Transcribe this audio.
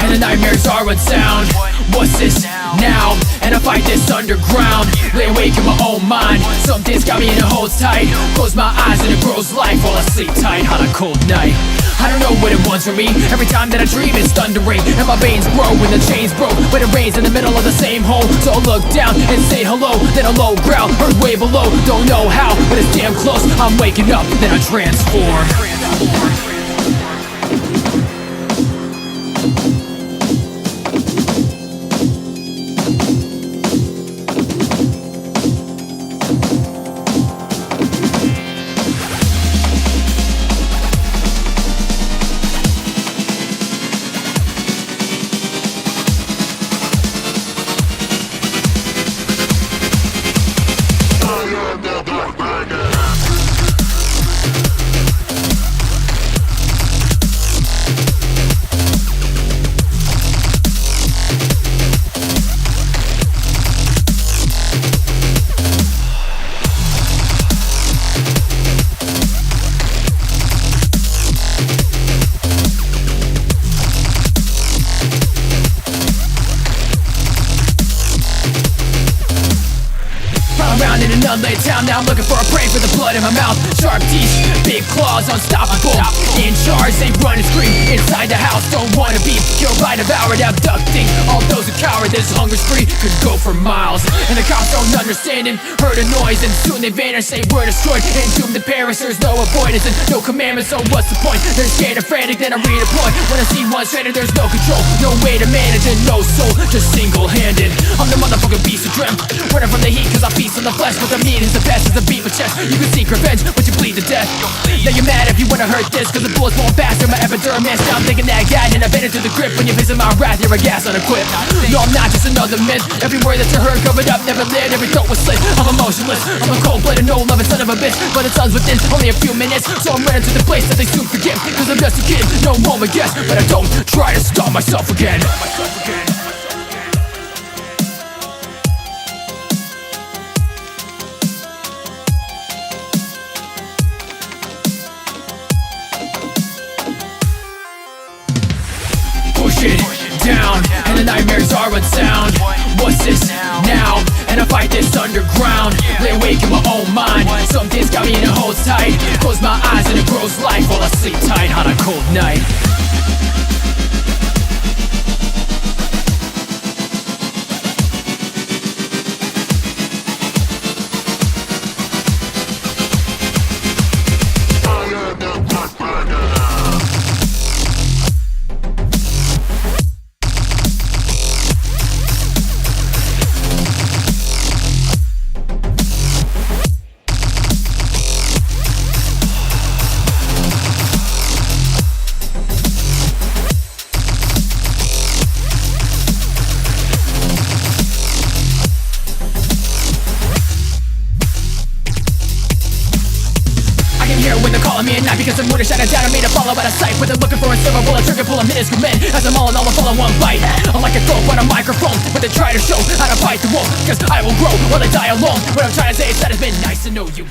and the nightmares are unsound. What's this now? And I fight this underground. Lay awake in my own mind. Some days got me in a holds tight. Close my eyes and it grows life while I sleep tight on a cold night. I don't know what it wants from me. Every time that I dream it's thundering, and my veins grow when the chains broke. But it rains in the middle of the same hole. So I'll look down and say hello, then a low growl heard way below. Don't know how, but it's damn close. I'm waking up, then I transform. In an unlaid town, now I'm looking for a prey for the blood in my mouth. Sharp teeth, big claws, unstoppable. In charge, they run and scream inside the house. Don't wanna be killed by devoured, abducting all those who cower. This hunger spree could go for miles, and the cops don't understand and heard a noise, and soon they vanish. They were destroyed and doomed to perish. There's no avoidance and no commandments, so what's the point? They're scared and frantic, then I redeploy. When I see one stranded, there's no control, no way to manage, and no soul, just single-handed. I'm the motherfucking beast of dream, running from the heat cause I feast on the flesh. But the meat is the best as a beat with chest. You can seek revenge, but you bleed to death. Now you're mad if you wanna hurt this, cause the bullets won't pass through my epidermis. Now I'm thinking that guy and I've been into the grip. When you visit my wrath, you're a gas unequipped. No, I'm not just another myth. Every word that you heard covered up, never lived. Every thought was slit, I'm emotionless. I'm a cold-blooded, no-loving son of a bitch, but it's uns within only a few minutes. So I'm running to the place that they soon forget, cause I'm just a kid, no home, I guess. But I don't try to stop myself again. Push it down, and the nightmares are unsound. What's this now? And I fight this underground. Lay awake in my own mind. Some days got me in a holds tight. Close my eyes and it grows life while I sleep tight on a cold night. When they're calling me at night because I'm gonna shine it down and made to follow out of sight. When they're looking for a silver bullet trigger full of minuscule men, as I'm all in all, I'm full of one bite. I'm like a throat on a microphone, but they try to show how to fight the wolf, cause I will grow while they die alone. What I'm trying to say is that it's been nice to know you.